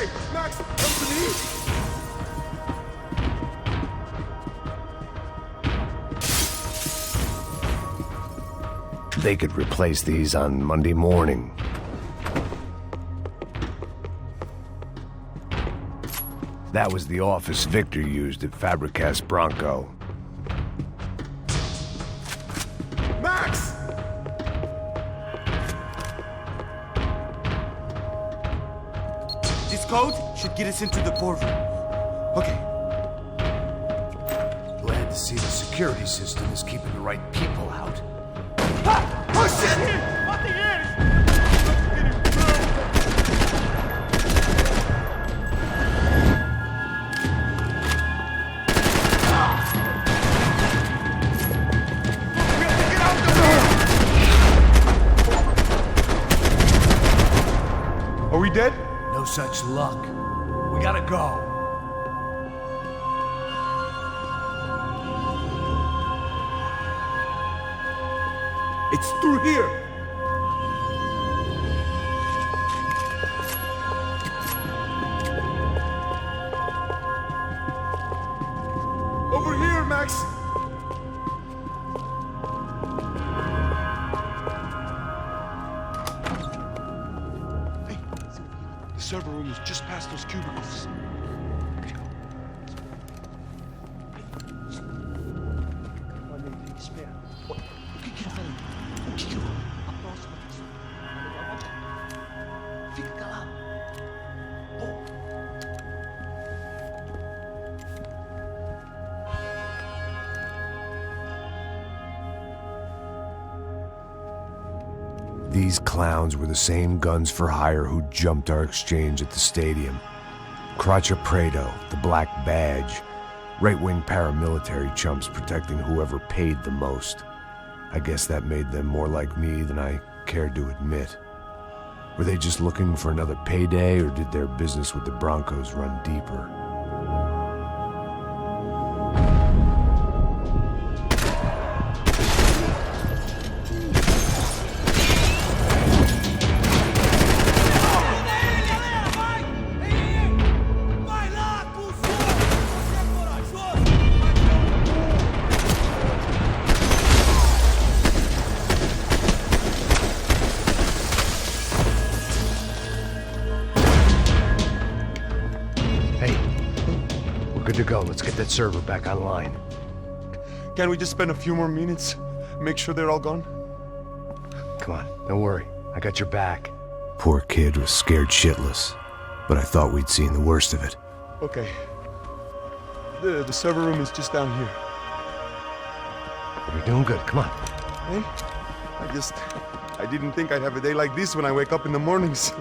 Hey, Max, come to me. They could replace these on Monday morning. That was the office Victor used at Fabricas Bronco. Max! This code should get us into the courtroom. Okay. Glad to see the security system is keeping the right people out. Oh shit! What the hell? Are we dead? No such luck. We gotta go. It's through here. Over here, Max. Hey, the server room is just past those cubicles. These clowns were the same guns for hire who jumped our exchange at the stadium. Craccia Prado, the Black Badge, right-wing paramilitary chumps protecting whoever paid the most. I guess that made them more like me than I cared to admit. Were they just looking for another payday, or did their business with the Broncos run deeper? Good to go. Let's get that server back online. Can't we just spend a few more minutes? Make sure they're all gone? Come on, don't worry. I got your back. Poor kid was scared shitless, but I thought we'd seen the worst of it. Okay. The server room is just down here. You're doing good. Come on. Hey, I didn't think I'd have a day like this when I wake up in the mornings.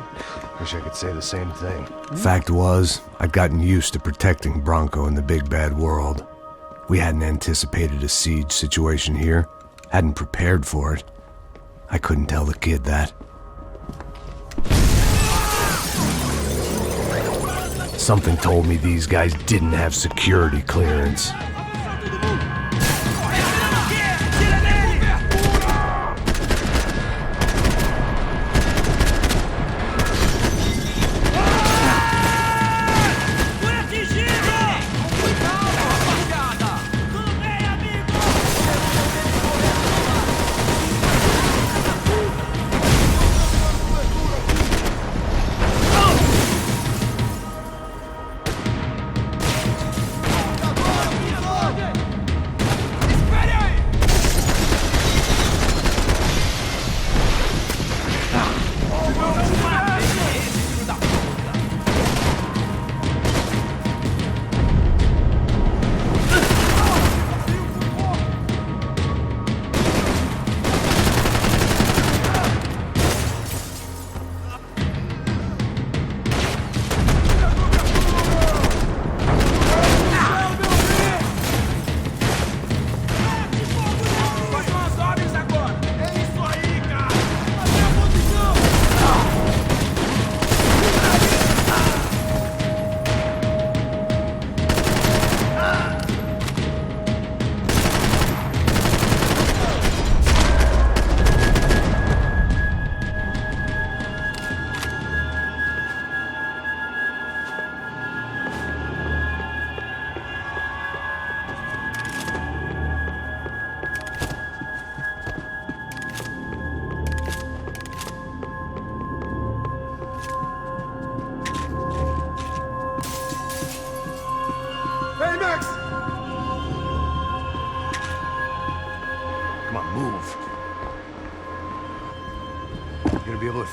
Wish I could say the same thing. Fact was, I'd gotten used to protecting Bronco in the big bad world. We hadn't anticipated a siege situation here, hadn't prepared for it. I couldn't tell the kid that. Something told me these guys didn't have security clearance.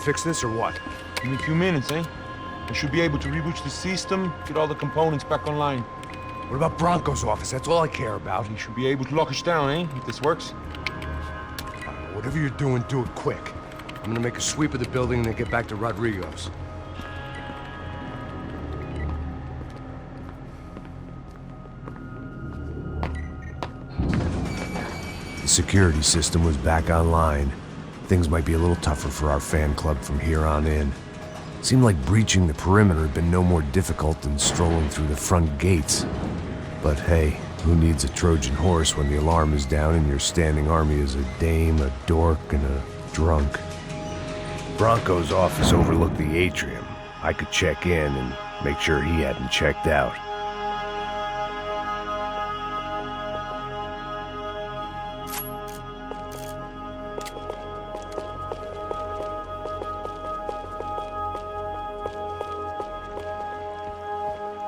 fix this or what? Give me a few minutes, eh? I should be able to reboot the system, get all the components back online. What about Branco's office? That's all I care about. He should be able to lock us down, eh? If this works. Whatever you're doing, do it quick. I'm gonna make a sweep of the building and then get back to Rodrigo's. The security system was back online. Things might be a little tougher for our fan club from here on in. Seemed like breaching the perimeter had been no more difficult than strolling through the front gates. But hey, who needs a Trojan horse when the alarm is down and your standing army is a dame, a dork, and a drunk? Branco's office overlooked the atrium. I could check in and make sure he hadn't checked out.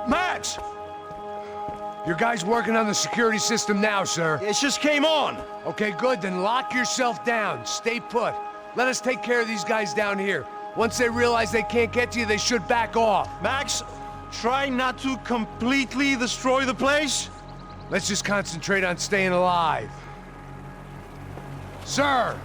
Max! Your guys working on the security system now, sir. It just came on. Okay, good. Then lock yourself down. Stay put. Let us take care of these guys down here. Once they realize they can't get to you, they should back off. Max, try not to completely destroy the place. Let's just concentrate on staying alive. Sir!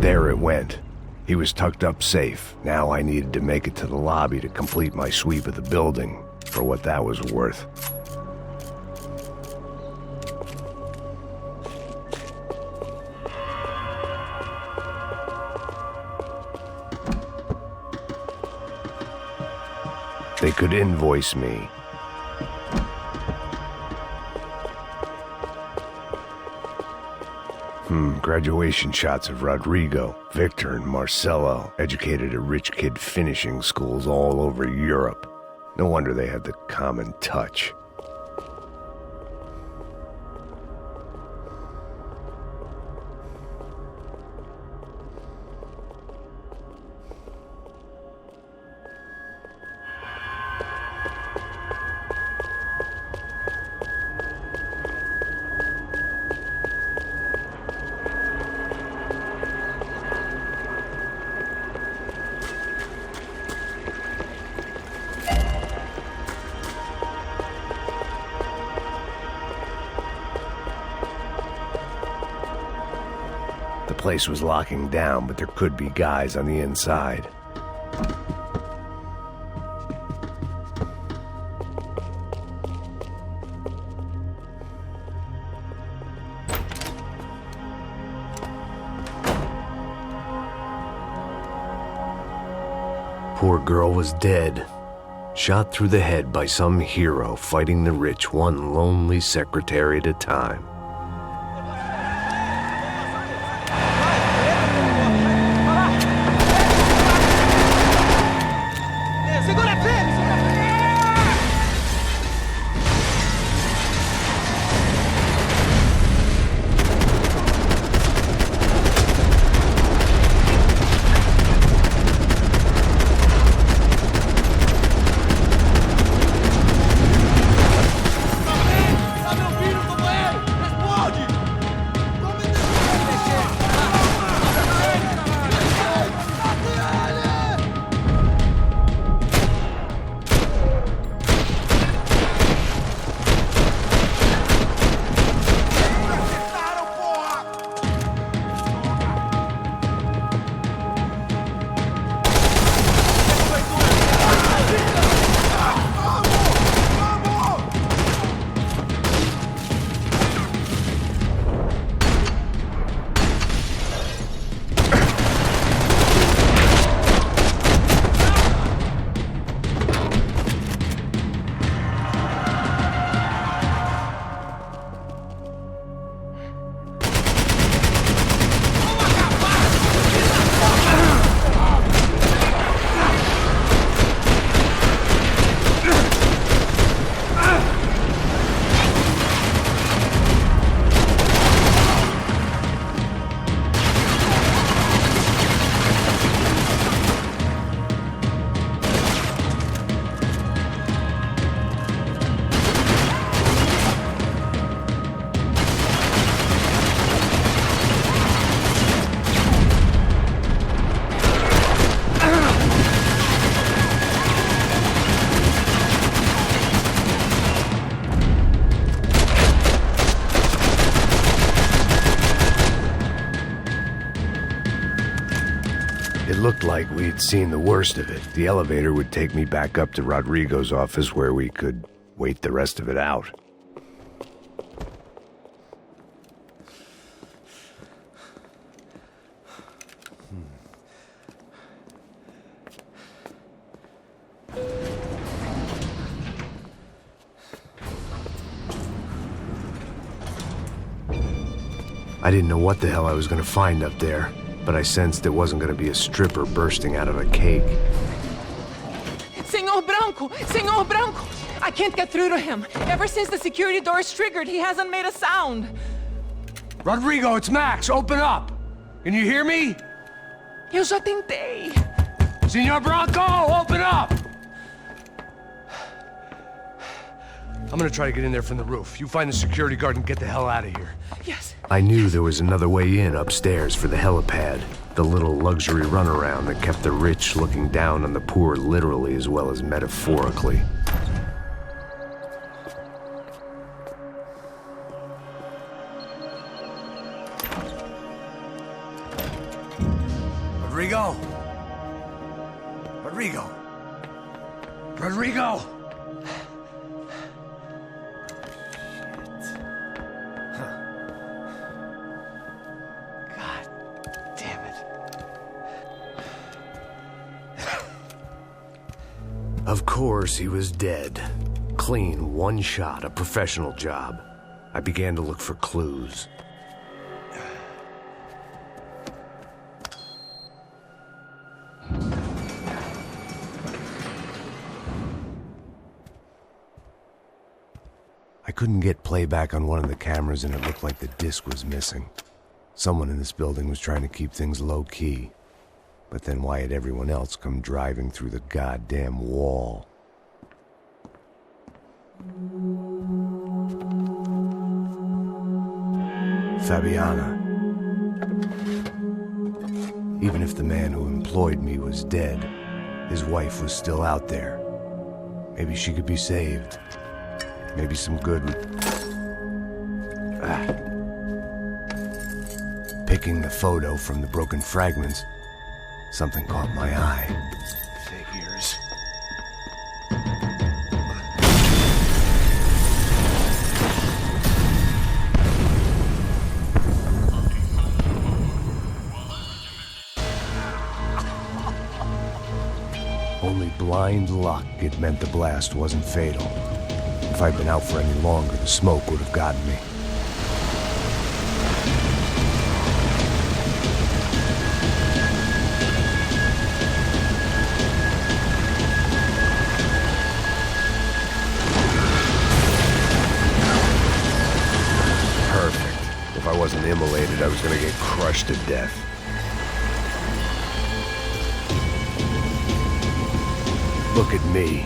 There it went. He was tucked up safe. Now I needed to make it to the lobby to complete my sweep of the building, for what that was worth. They could invoice me. Graduation shots of Rodrigo, Victor, and Marcelo, educated at rich kid finishing schools all over Europe. No wonder they had the common touch. The place was locking down, but there could be guys on the inside. Poor girl was dead. Shot through the head by some hero fighting the rich one lonely secretary at a time. It looked like we'd seen the worst of it. The elevator would take me back up to Rodrigo's office where we could wait the rest of it out. I didn't know what the hell I was going to find up there, but I sensed it wasn't going to be a stripper bursting out of a cake. Senor Branco! Senor Branco! I can't get through to him. Ever since the security door is triggered, he hasn't made a sound. Rodrigo, it's Max. Open up. Can you hear me? Eu já tentei. Senor Branco, open up! I'm gonna try to get in there from the roof. You find the security guard and get the hell out of here. Yes. I knew there was another way in upstairs for the helipad. The little luxury runaround that kept the rich looking down on the poor literally as well as metaphorically. Rodrigo! Rodrigo! Rodrigo! Of course, he was dead. Clean, one shot, a professional job. I began to look for clues. I couldn't get playback on one of the cameras and it looked like the disc was missing. Someone in this building was trying to keep things low-key. But then why had everyone else come driving through the goddamn wall? Fabiana. Even if the man who employed me was dead, his wife was still out there. Maybe she could be saved. Maybe some good would... Picking the photo from the broken fragments, something caught my eye. Figures. Only blind luck it meant the blast wasn't fatal. If I'd been out for any longer, the smoke would have gotten me. If I wasn't immolated, I was gonna get crushed to death. Look at me.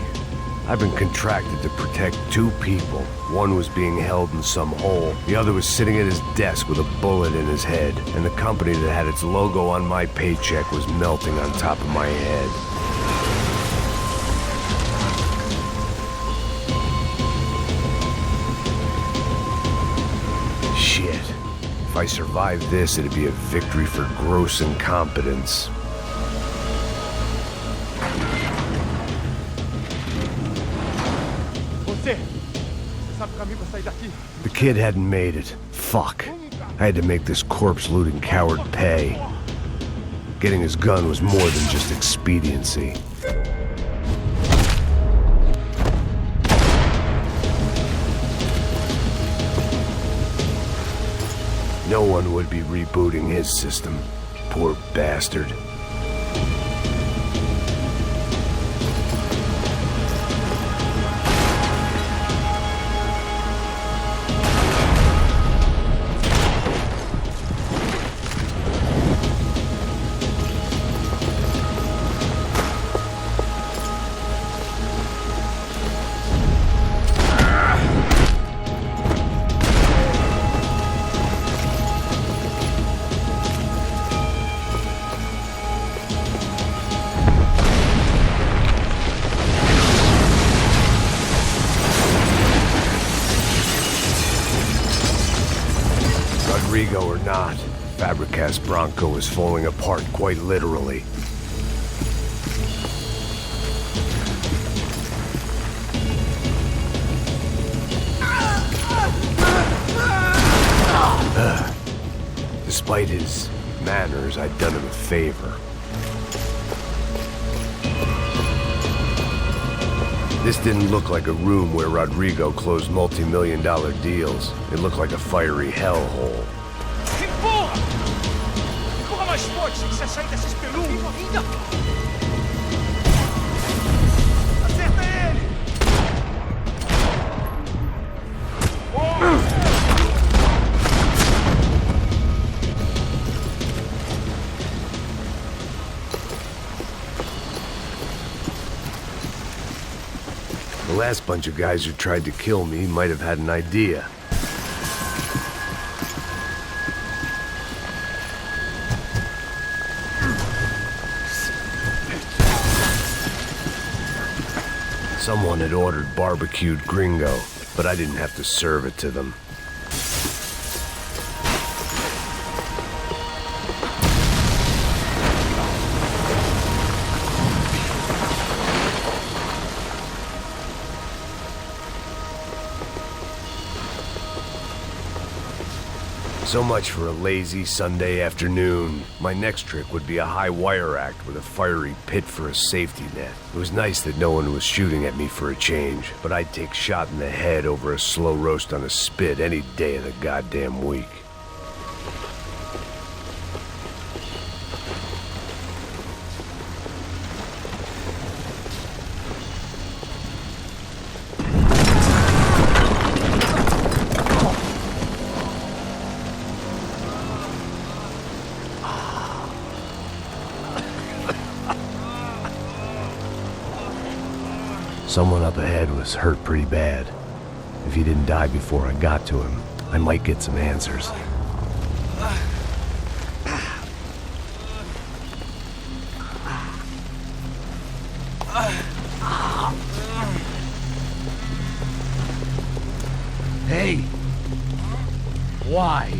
I've been contracted to protect two people. One was being held in some hole. The other was sitting at his desk with a bullet in his head. And the company that had its logo on my paycheck was melting on top of my head. Shit. If I survived this, it'd be a victory for gross incompetence. The kid hadn't made it. Fuck. I had to make this corpse-looting coward pay. Getting his gun was more than just expediency. No one would be rebooting his system. Poor bastard. Rodrigo or not, Fabricas Branco was falling apart quite literally. Despite his manners, I'd done him a favor. This didn't look like a room where Rodrigo closed multi-million-dollar deals. It looked like a fiery hellhole. Empurra! Empurra mais forte, sem que você sair dessa espelunca. Ainda! Acerta ele! The last bunch of guys who tried to kill me might have had an idea. Someone had ordered barbecued gringo, but I didn't have to serve it to them. So much for a lazy Sunday afternoon. My next trick would be a high wire act with a fiery pit for a safety net. It was nice that no one was shooting at me for a change, but I'd take shot in the head over a slow roast on a spit any day of the goddamn week. Someone up ahead was hurt pretty bad. If he didn't die before I got to him, I might get some answers. Hey! Why?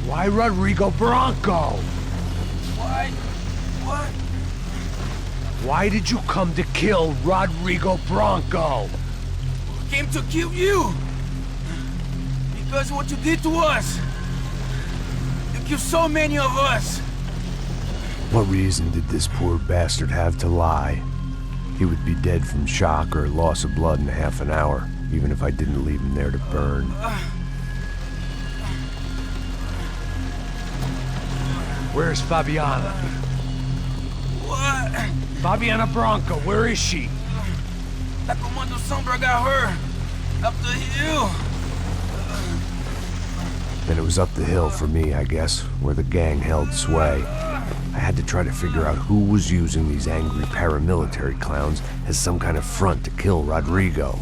Why Rodrigo Branco? Why? What? Why did you come to kill Rodrigo Branco? Came to kill you! Because of what you did to us! You killed so many of us! What reason did this poor bastard have to lie? He would be dead from shock or loss of blood in half an hour, even if I didn't leave him there to burn. Where's Fabiana? What? Fabiana Branco, where is she? That Comando Sombrio got her! Up the hill! Then it was up the hill for me, I guess, where the gang held sway. I had to try to figure out who was using these angry paramilitary clowns as some kind of front to kill Rodrigo.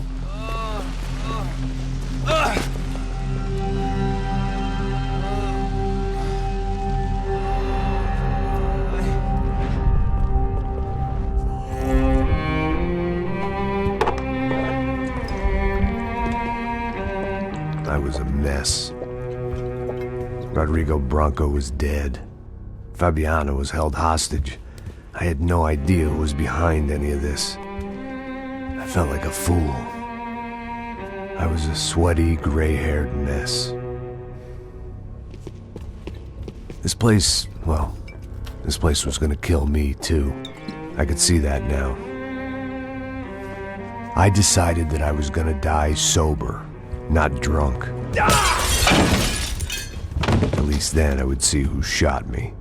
I was a mess. Rodrigo Branco was dead. Fabiana was held hostage. I had no idea who was behind any of this. I felt like a fool. I was a sweaty, gray-haired mess. This place was gonna kill me, too. I could see that now. I decided that I was gonna die sober, not drunk. At least then I would see who shot me.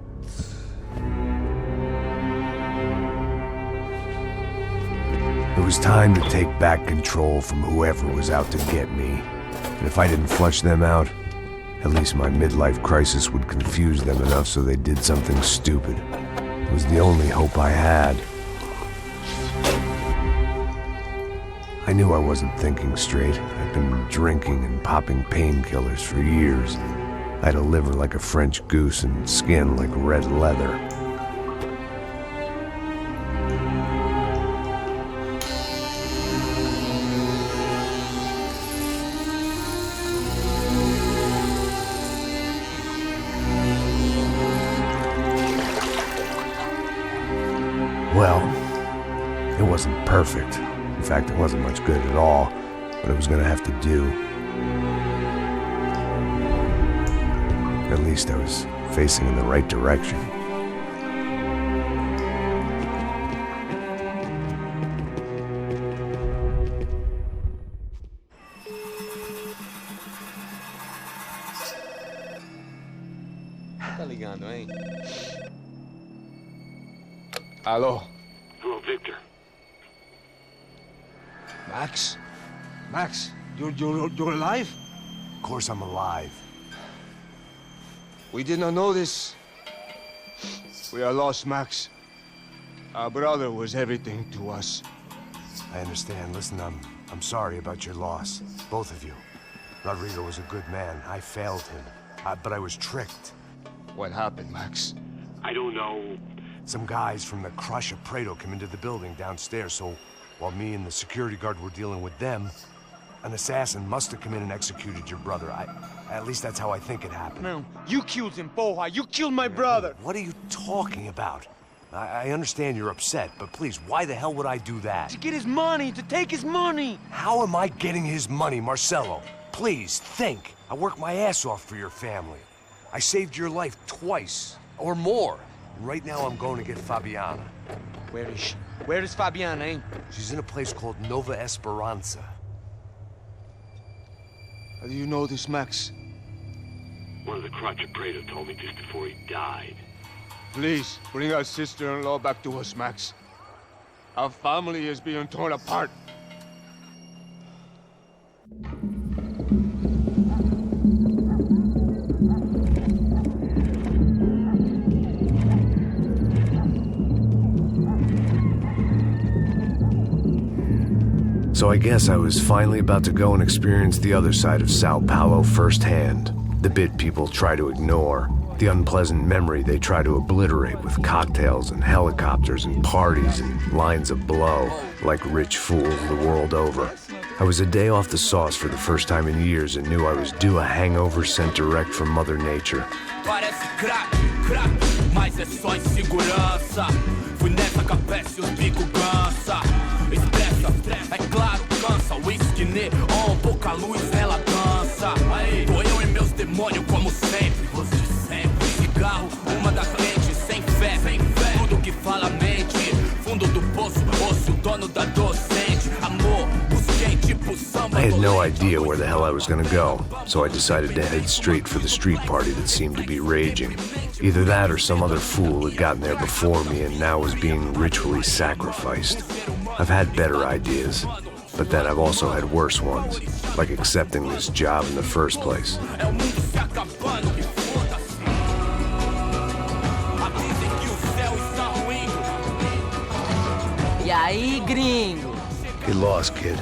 It was time to take back control from whoever was out to get me. And if I didn't flush them out, at least my midlife crisis would confuse them enough so they did something stupid. It was the only hope I had. I knew I wasn't thinking straight. I'd been drinking and popping painkillers for years. I had a liver like a French goose and skin like red leather. Well, it wasn't perfect. In fact, it wasn't much good at all, but it was gonna have to do. least I was facing in the right direction. Tá ligando, hein? Alô? Hello, Victor. Max? Max, you're alive? Of course I'm alive. We did not know this. We are lost, Max. Our brother was everything to us. I understand. Listen, I'm sorry about your loss. Both of you. Rodrigo was a good man. I failed him. But I was tricked. What happened, Max? I don't know. Some guys from the Crusher Prado came into the building downstairs, so while me and the security guard were dealing with them, an assassin must have come in and executed your brother. At least that's how I think it happened. No, you killed him, Porra. You killed my brother. What are you talking about? I understand you're upset, but please, why the hell would I do that? To get his money, to take his money. How am I getting his money, Marcelo? Please, think. I worked my ass off for your family. I saved your life twice, or more. And right now I'm going to get Fabiana. Where is she? Where is Fabiana, eh? She's in a place called Nova Esperanza. How do you know this, Max? One of the Crotcher Prado told me just before he died. Please, bring our sister-in-law back to us, Max. Our family is being torn apart. So I guess I was finally about to go and experience the other side of Sao Paulo firsthand. The bit people try to ignore. The unpleasant memory they try to obliterate with cocktails and helicopters and parties and lines of blow, like rich fools the world over. I was a day off the sauce for the first time in years and knew I was due a hangover sent direct from Mother Nature. Parece crack, mas é só insegurança. Fui nessa capece, os bico cansa. Estressa, é claro, cansa. Whisky neon, pouca luz, ela dança. Tô eu e meus demônios como sempre. Você sempre. Cigarro, uma da frente, sem fé. Tudo que fala mente. Fundo do poço, osso, dono da docente. Amor, busquei tipo samba. I had no idea where the hell I was gonna go, so I decided to head straight for the street party that seemed to be raging. Either that or some other fool had gotten there before me and now was being ritually sacrificed. I've had better ideas, but then I've also had worse ones, like accepting this job in the first place. E aí, gringo? Get lost, kid.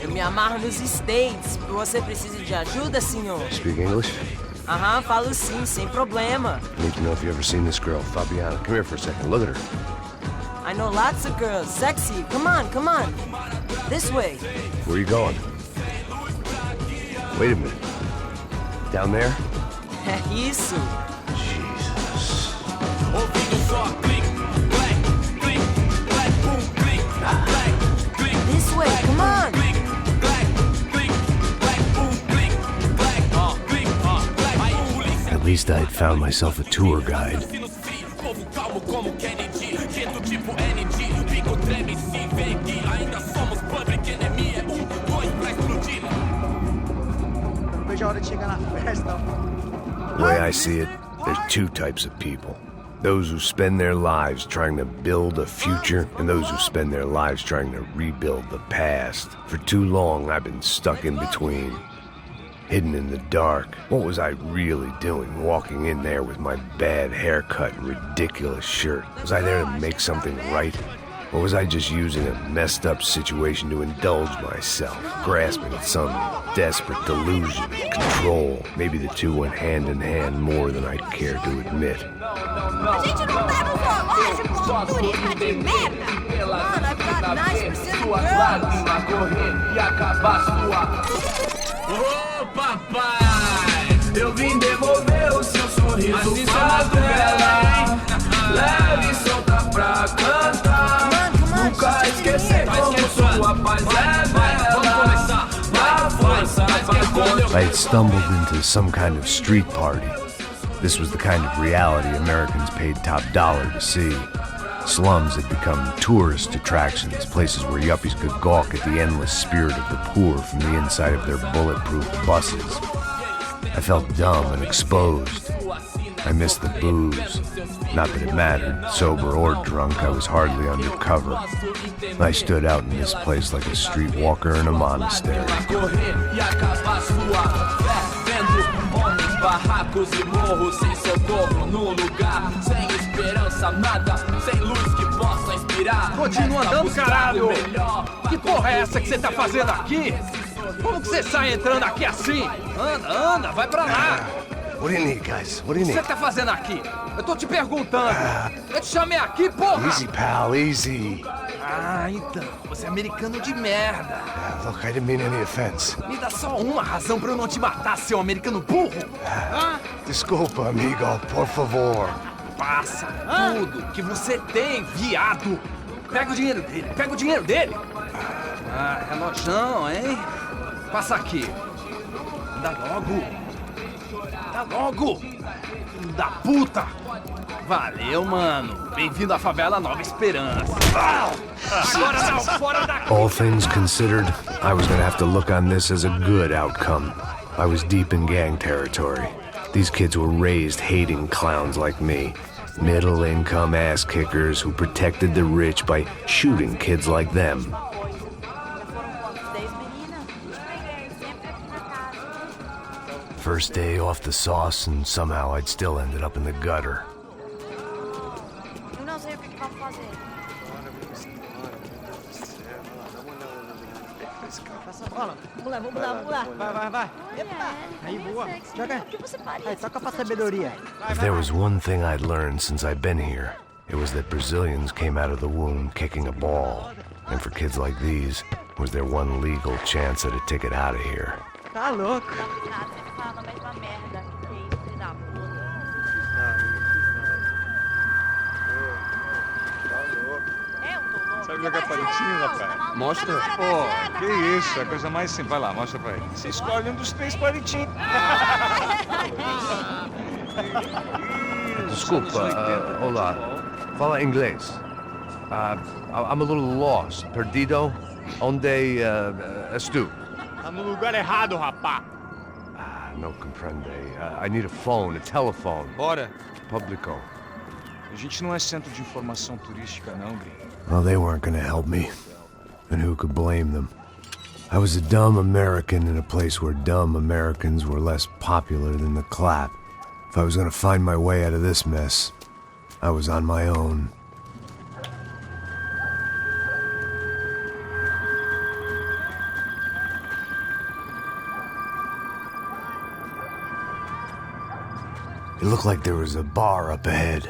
Eu me amarro nos States. Você precisa de ajuda, senhor? Speak English? Aham, falo sim, sem problema. I need to know if you've ever seen this girl, Fabiana. Come here for a second. Look at her. I know lots of girls. Sexy. Come on, come on. This way. Where are you going? Wait a minute. Down there? É isso. Jesus. This way, come on. At least I had found myself a tour guide. The way I see it, there's two types of people. Those who spend their lives trying to build a future, and those who spend their lives trying to rebuild the past. For too long, I've been stuck in between. Hidden in the dark. What was I really doing walking in there with my bad haircut and ridiculous shirt? Was I there to make something right? Or was I just using a messed up situation to indulge myself, grasping at some desperate delusion of control? Maybe the two went hand in hand more than I'd care to admit. A gente não tá no zoológico, turista de merda! Mano, I've got 9% Ô papai, eu vim devolver o seu sorriso favela. Leve e solta pra cantar. Nunca esquecer como sua paz é bela. Na força, I had stumbled into some kind of street party. This was the kind of reality Americans paid top dollar to see. Slums had become tourist attractions, places where yuppies could gawk at the endless spirit of the poor from the inside of their bulletproof buses. I felt dumb and exposed. I missed the booze. Not that it mattered. Sober or drunk, I was hardly undercover. I stood out in this place like a streetwalker in a monastery. Barracos e morros sem socorro no lugar, sem esperança, nada, sem luz que possa inspirar. Continua andando, caralho! Que porra é essa que você tá fazendo aqui? Como que você sai entrando aqui assim? Anda, vai pra lá! What do you need, guys? What do you need? O que você tá fazendo aqui? Eu tô te perguntando. Eu te chamei aqui, porra! Easy, pal, easy. Ah, então, você é americano de merda. Look, I didn't mean any offense. Me dá só uma razão pra eu não te matar, seu americano burro. Desculpa, amigo, por favor. Passa tudo que você tem, viado. Pega o dinheiro dele, Ah, relojão, hein? Passa aqui. Dá logo. Filho da puta. Valeu, mano. Bem-vindo à favela Nova Esperança. Agora não, fora daqui. All things considered, I was gonna have to look on this as a good outcome. I was deep in gang territory. These kids were raised hating clowns like me. Middle-income ass-kickers who protected the rich by shooting kids like them. First day off the sauce, and somehow I'd still ended up in the gutter. Vamos lá. Vai. Epa. Aí, boa. Joga. Aí, toca pra sabedoria. If there was one thing I'd learned since I'd been here, it was that Brazilians came out of the womb kicking a ball. And for kids like these, was their one legal chance at a ticket out of here. Tá louco. Sabe jogar palitinho, rapaz? Mostra. Pô, que isso, é a coisa mais simples. Vai lá, mostra pra ele. Você escolhe um dos 3 palitinhos. Desculpa, olá. Fala inglês. I'm a little lost. Perdido? Onde estou? Tá no lugar errado, rapá. Não compreende. I need a phone, a telephone. Bora. Publico. A gente não é centro de informação turística, não, gringo. Well, they weren't gonna help me. And who could blame them? I was a dumb American in a place where dumb Americans were less popular than the clap. If I was gonna find my way out of this mess, I was on my own. It looked like there was a bar up ahead.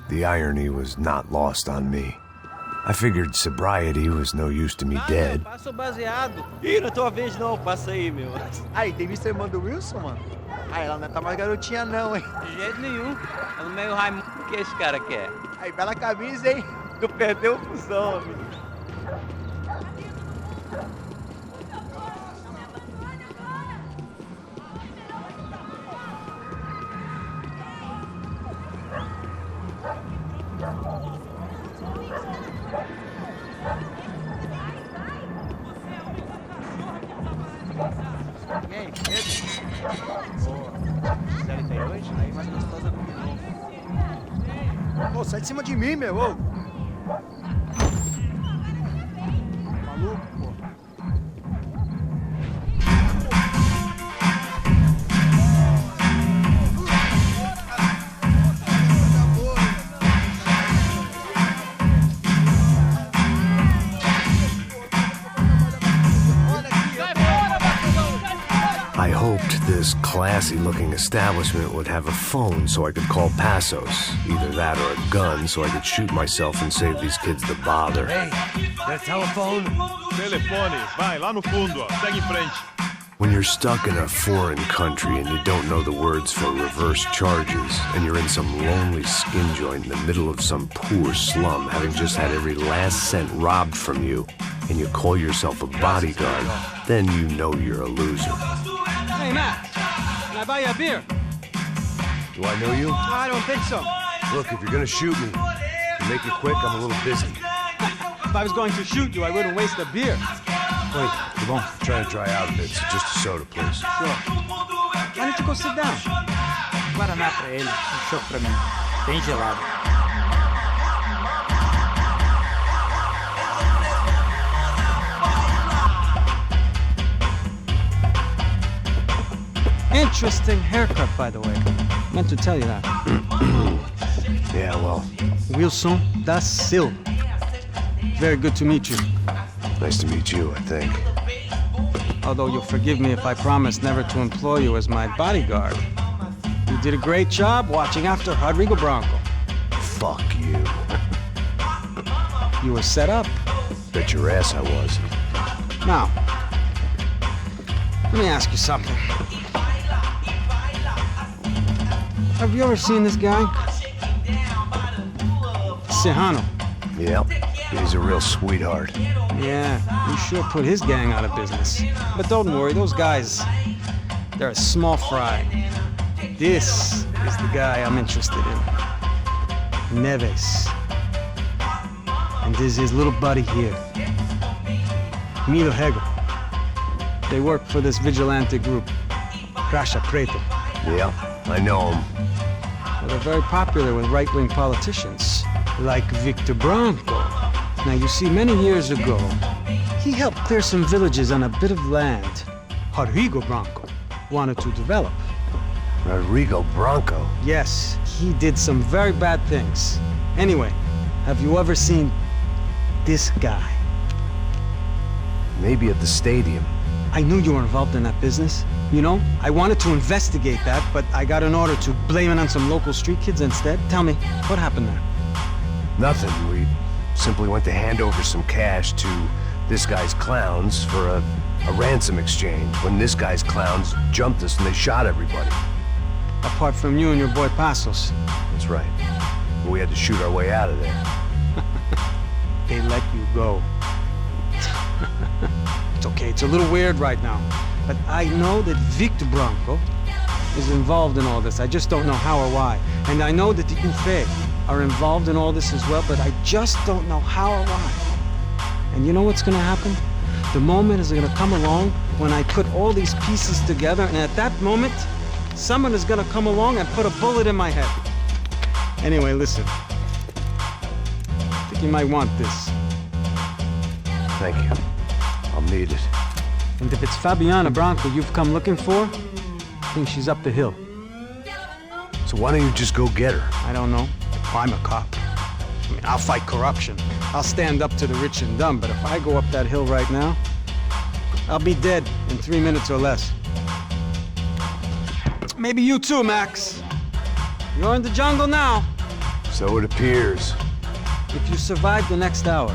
The irony was not lost on me. I figured sobriety was no use to me dead. Passa o baseado. Ih, não é tua vez não, passa aí, meu. Aí, tem visto a irmã do Wilson, mano? Aí, ela não tá mais garotinha não, hein? De jeito nenhum. É no meio Raimundo que esse cara quer. Aí, bela camisa, hein? Tu perdeu o fusão, amigo. E aí, aí mais gostosa comigo. Ô, sai de cima de mim, meu, ô. Maluco, pô. I hoped this classy-looking establishment would have a phone so I could call Passos. Either that or a gun so I could shoot myself and save these kids the bother. Hey, that telephone? Telefone, vai, lá no fundo, ó. Segue em frente. When you're stuck in a foreign country and you don't know the words for reverse charges, and you're in some lonely skin joint in the middle of some poor slum, having just had every last cent robbed from you, and you call yourself a bodyguard, then you know you're a loser. Hey, Max, can I buy you a beer? Do I know you? I don't think so. Look, if you're gonna shoot me, make it quick, I'm a little busy. If I was going to shoot you, I wouldn't waste a beer. Wait, come on. Try to dry out a bit, so just a soda, please. Sure. Why don't you go sit down? Guaraná pra ele, chopp pra mim. Bem gelado. Interesting haircut, by the way. Meant to tell you that. Yeah, well. Wilson da Silva. Very good to meet you. Nice to meet you, I think. Although you'll forgive me if I promise never to employ you as my bodyguard. You did a great job watching after Rodrigo Branco. Fuck you. You were set up. Bet your ass I was. Now, let me ask you something. Have you ever seen this guy? Serrano. Yep. He's a real sweetheart. Yeah, you sure put his gang out of business. But don't worry, those guys, they're a small fry. This is the guy I'm interested in. Neves. And this is his little buddy here. Milo Hegel. They work for this vigilante group, Crasha Preto. Yeah, I know him. Well, they're very popular with right-wing politicians, like Victor Branco. Now, you see, many years ago, he helped clear some villages on a bit of land Rodrigo Branco wanted to develop. Rodrigo Branco? Yes, he did some very bad things. Anyway, have you ever seen this guy? Maybe at the stadium. I knew you were involved in that business. You know, I wanted to investigate that, but I got an order to blame it on some local street kids instead. Tell me, what happened there? Nothing. We simply went to hand over some cash to this guy's clowns for a ransom exchange when this guy's clowns jumped us and they shot everybody. Apart from you and your boy Passos. That's right. We had to shoot our way out of there. They let you go. It's okay, it's a little weird right now. But I know that Victor Branco is involved in all this. I just don't know how or why. And I know that the UFE are involved in all this as well, but I just don't know how or why. And you know what's gonna happen? The moment is gonna come along when I put all these pieces together, and at that moment, someone is gonna come along and put a bullet in my head. Anyway, listen. I think you might want this. Thank you. I'll need it. And if it's Fabiana Branco you've come looking for, I think she's up the hill. So why don't you just go get her? I don't know. I'm a cop. I mean, I'll fight corruption. I'll stand up to the rich and dumb, but if I go up that hill right now, I'll be dead in 3 minutes or less. Maybe you too, Max. You're in the jungle now. So it appears. If you survive the next hour,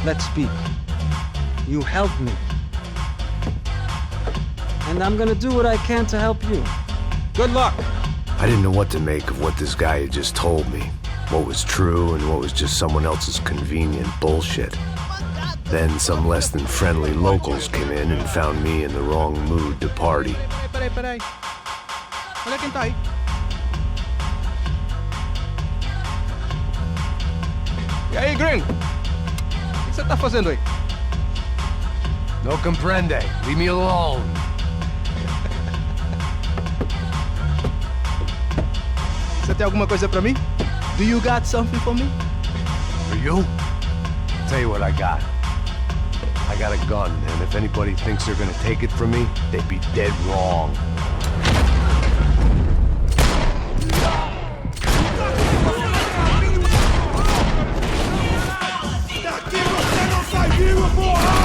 let's speak. You helped me. And I'm gonna do what I can to help you. Good luck. I didn't know what to make of what this guy had just told me. What was true and what was just someone else's convenient bullshit. Then some less than friendly locals came in and found me in the wrong mood to party. Peraí. Olha quem tá aí. E aí, gringo? O que você tá fazendo aí? No comprende. Leave me alone. Você tem alguma coisa pra mim? Do you got something for me? For you? Tell you what I got. I got a gun, and if anybody thinks they're gonna take it from me, they'd be dead wrong. Daqui você não sai vivo, porra!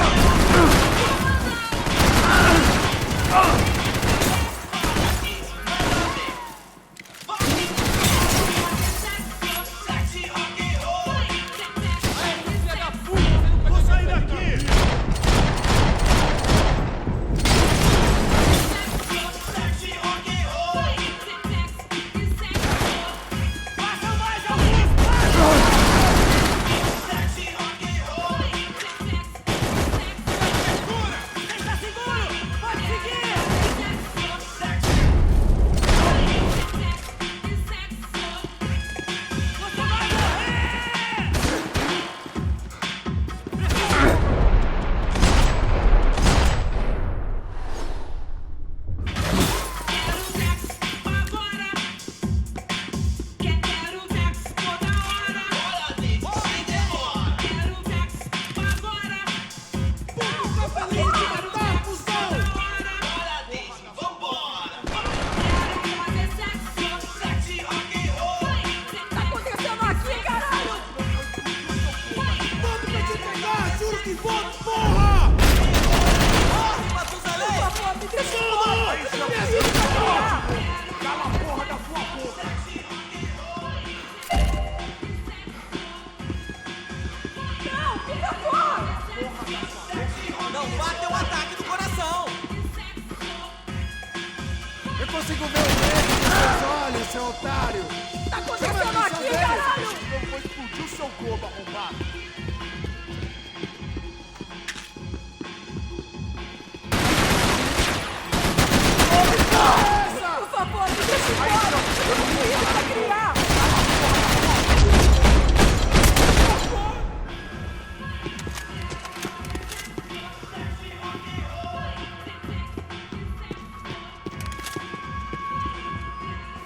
consigo ver o verde nos seus olhos, seu otário! Tá acontecendo aqui, caralho! Eu vou explodir o seu globo arrombado! Por favor, me deixe embora! Eu não tenho isso pra criar!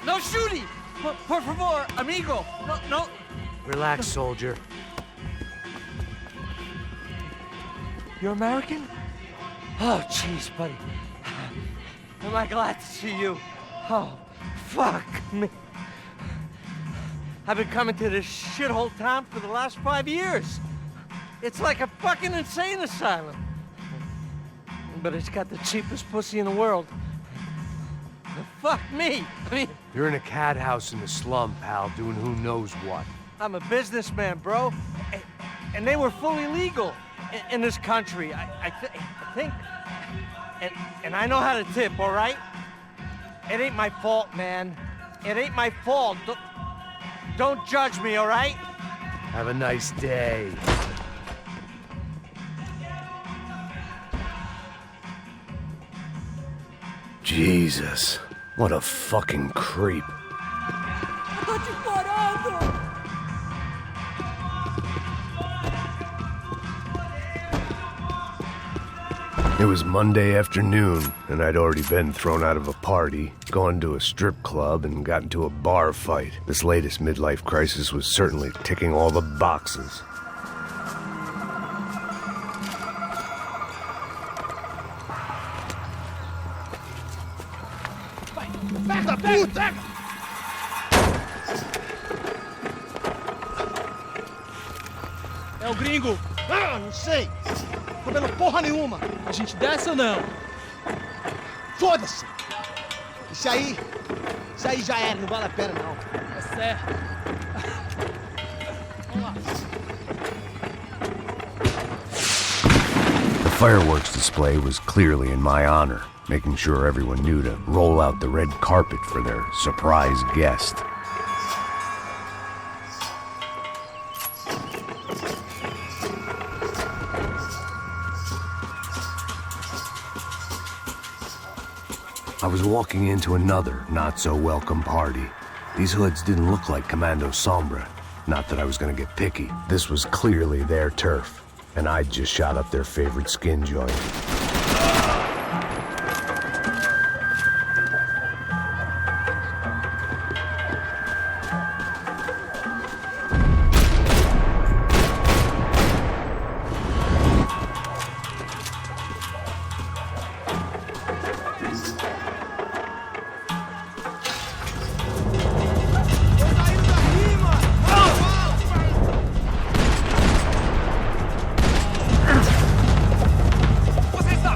No shooting! Por favor, amigo! No. Relax, soldier. You're American? Oh, jeez, buddy. Am I glad to see you? Oh, fuck me. I've been coming to this shithole town for the last 5 years. It's like a fucking insane asylum. But it's got the cheapest pussy in the world. Fuck me. I mean, You're in a cat house in the slum, pal, doing who knows what. I'm a businessman, bro. And they were fully legal in this country. I think. And I know how to tip, all right? It ain't my fault, man. It ain't my fault. Don't judge me, all right? Have a nice day. Jesus, what a fucking creep. Tô te implorando! It was Monday afternoon, and I'd already been thrown out of a party, gone to a strip club, and got into a bar fight. This latest midlife crisis was certainly ticking all the boxes. Pega, puta! É o gringo. Ah, não sei. Tô vendo porra nenhuma. A gente desce ou não? Foda-se. Isso aí já era, não vale a pena não. É certo. Vamos lá. The fireworks display was clearly in my honor, making sure everyone knew to roll out the red carpet for their surprise guest. I was walking into another not-so-welcome party. These hoods didn't look like Commando Sombra. Not that I was gonna get picky. This was clearly their turf, and I'd just shot up their favorite skin joint. Você está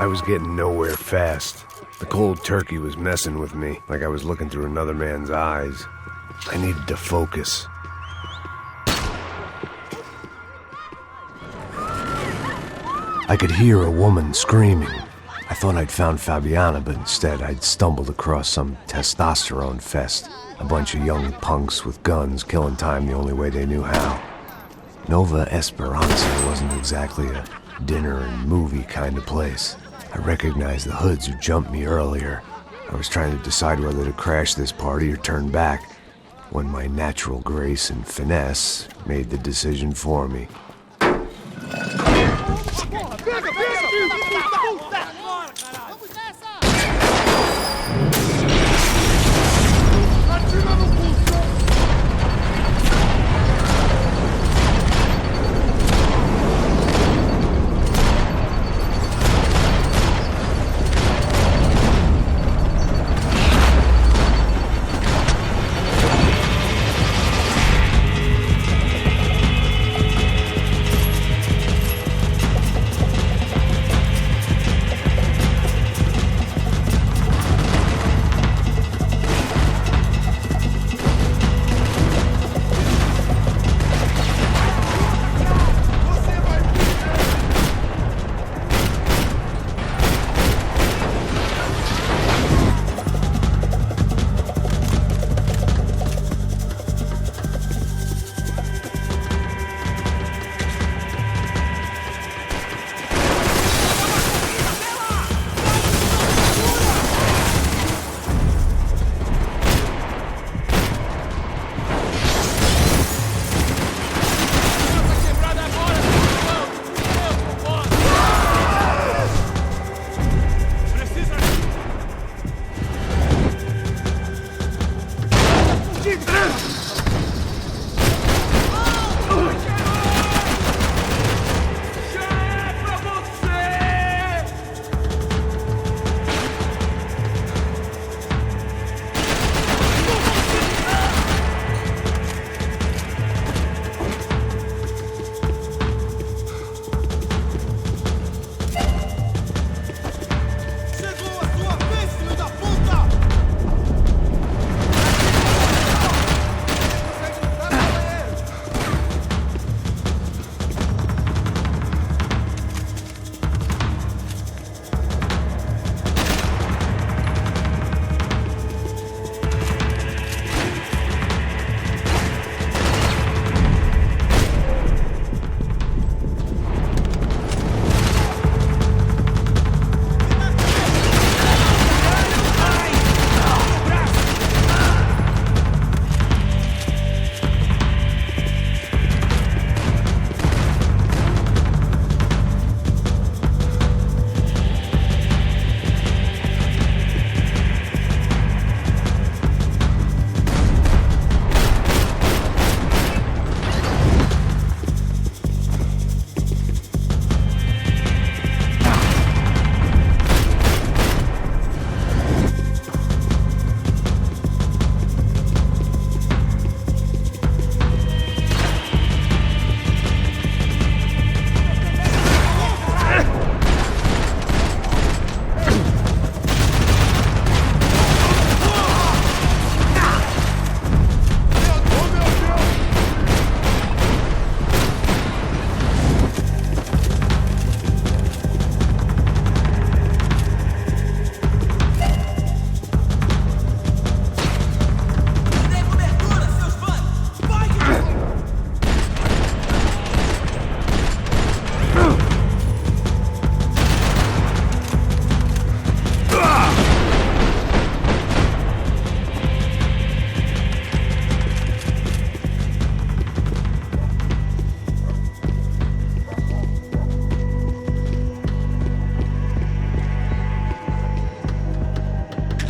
I was getting nowhere fast. The cold turkey was messing with me, like I was looking through another man's eyes. I needed to focus. I could hear a woman screaming. I thought I'd found Fabiana, but instead I'd stumbled across some testosterone fest. A bunch of young punks with guns killing time the only way they knew how. Nova Esperanza wasn't exactly a dinner and movie kind of place. I recognized the hoods who jumped me earlier. I was trying to decide whether to crash this party or turn back, when my natural grace and finesse made the decision for me.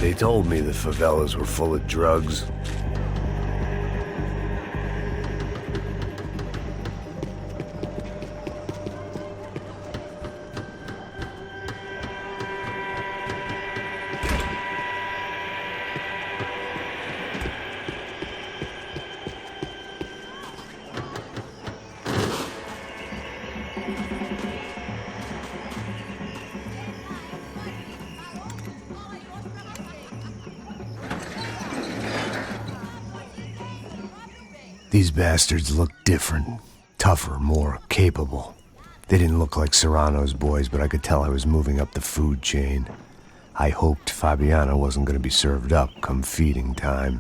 They told me the favelas were full of drugs. These bastards looked different, tougher, more capable. They didn't look like Serrano's boys, but I could tell I was moving up the food chain. I hoped Fabiana wasn't going to be served up come feeding time.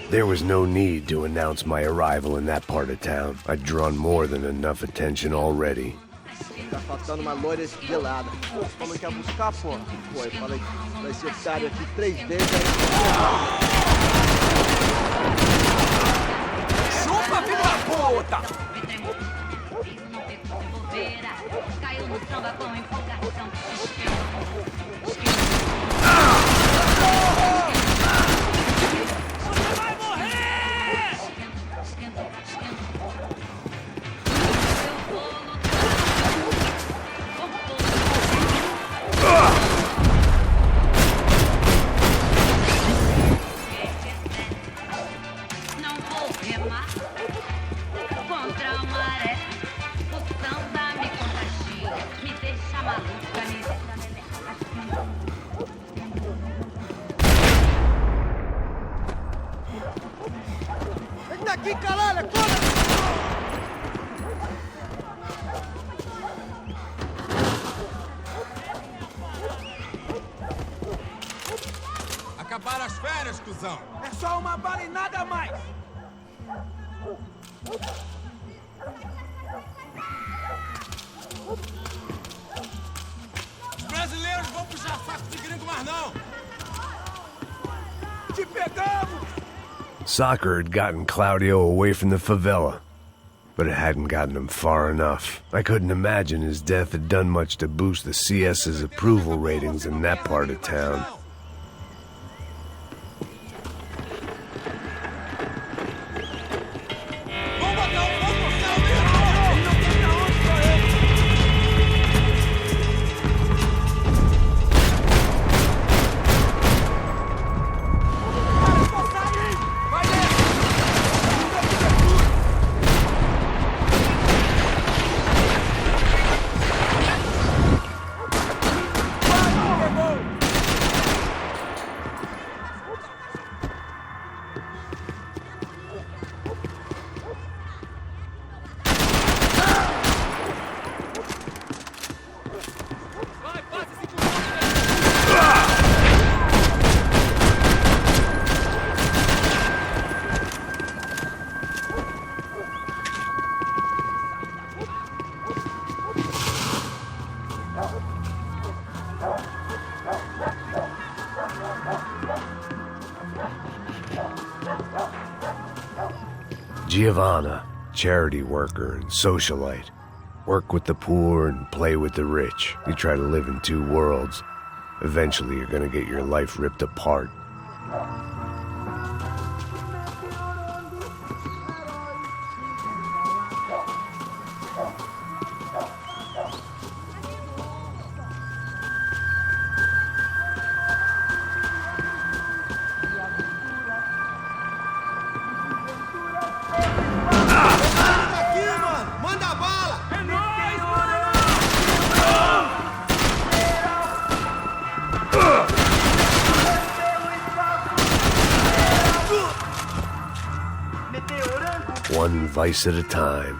There was no need to announce my arrival in that part of town. I'd drawn more than enough attention already. Tá faltando uma loira esguelada. Falou que ia buscar, pô. Pô, eu falei que vai ser otário aqui 3 vezes. Chupa, filho da puta! Caiu no samba com empolgação. Aqui, caralho, corre! Acabaram as férias, cuzão! É só uma bala e nada mais! Os brasileiros vão puxar saco de gringo, mas não! Te pegamos! Soccer had gotten Claudio away from the favela, but it hadn't gotten him far enough. I couldn't imagine his death had done much to boost the CS's approval ratings in that part of town. Giovanna, charity worker and socialite. Work with the poor and play with the rich. You try to live in two worlds. Eventually you're gonna get your life ripped apart. One vice at a time.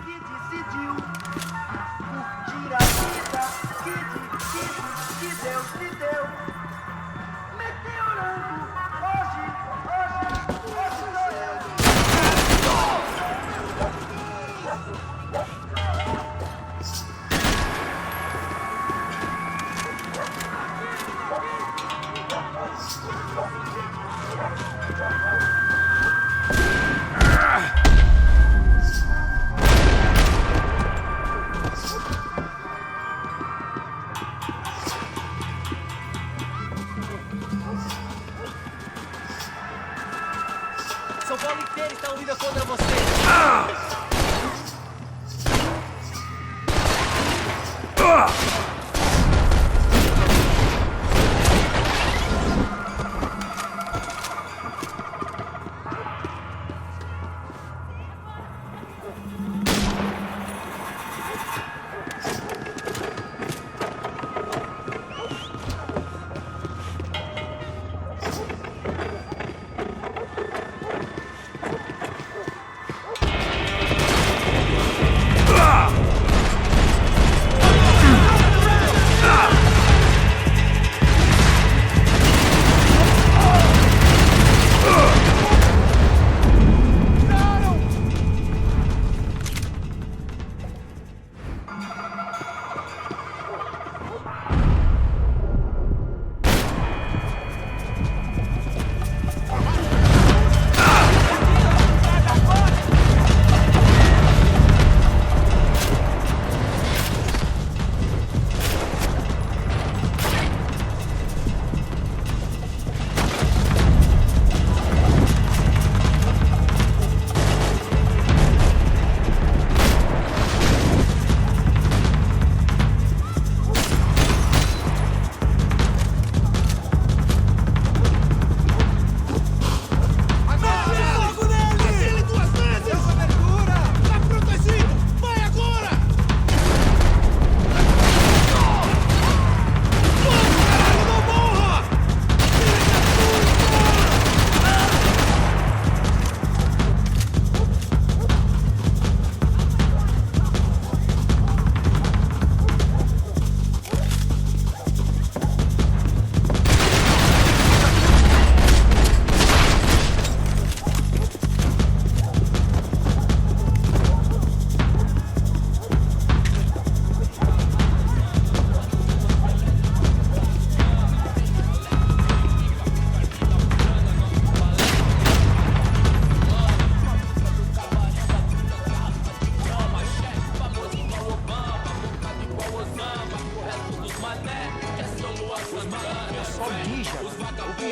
São Paulo inteiro está unida contra você.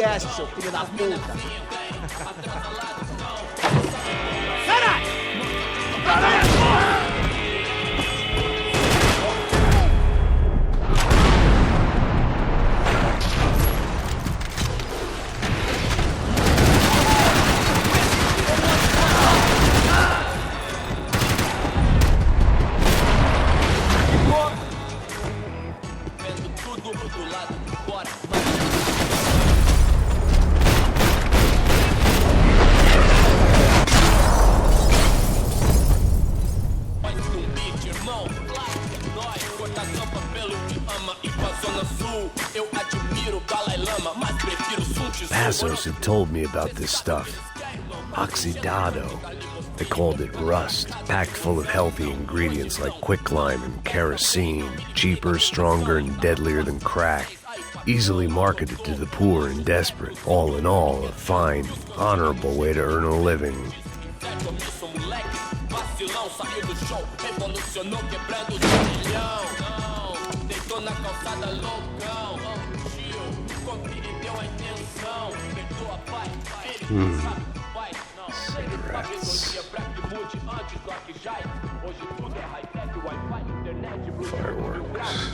viesse, seu filho da puta. Passos have told me about this stuff. Oxidado. They called it rust, packed full of healthy ingredients like quicklime and kerosene, cheaper, stronger, and deadlier than crack. Easily marketed to the poor and desperate. All in all, a fine, honorable way to earn a living. Cigarettes. Fireworks.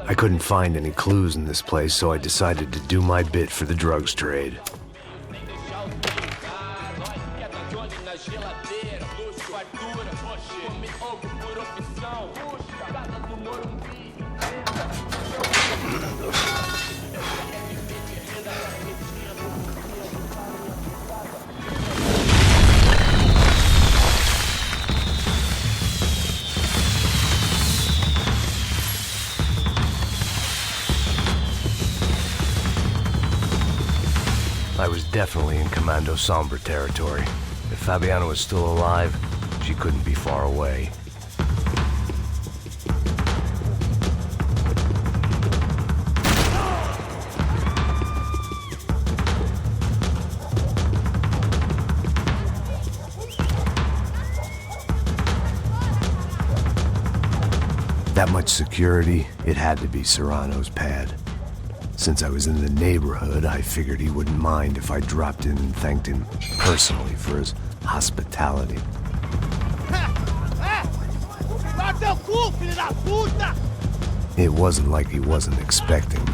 I couldn't find any clues in this place, so I decided to do my bit for the drugs trade. I was definitely in Commando Sombra territory. If Fabiana was still alive, she couldn't be far away. That much security, it had to be Serrano's pad. Since I was in the neighborhood, I figured he wouldn't mind if I dropped in and thanked him personally for his hospitality. It wasn't like he wasn't expecting me.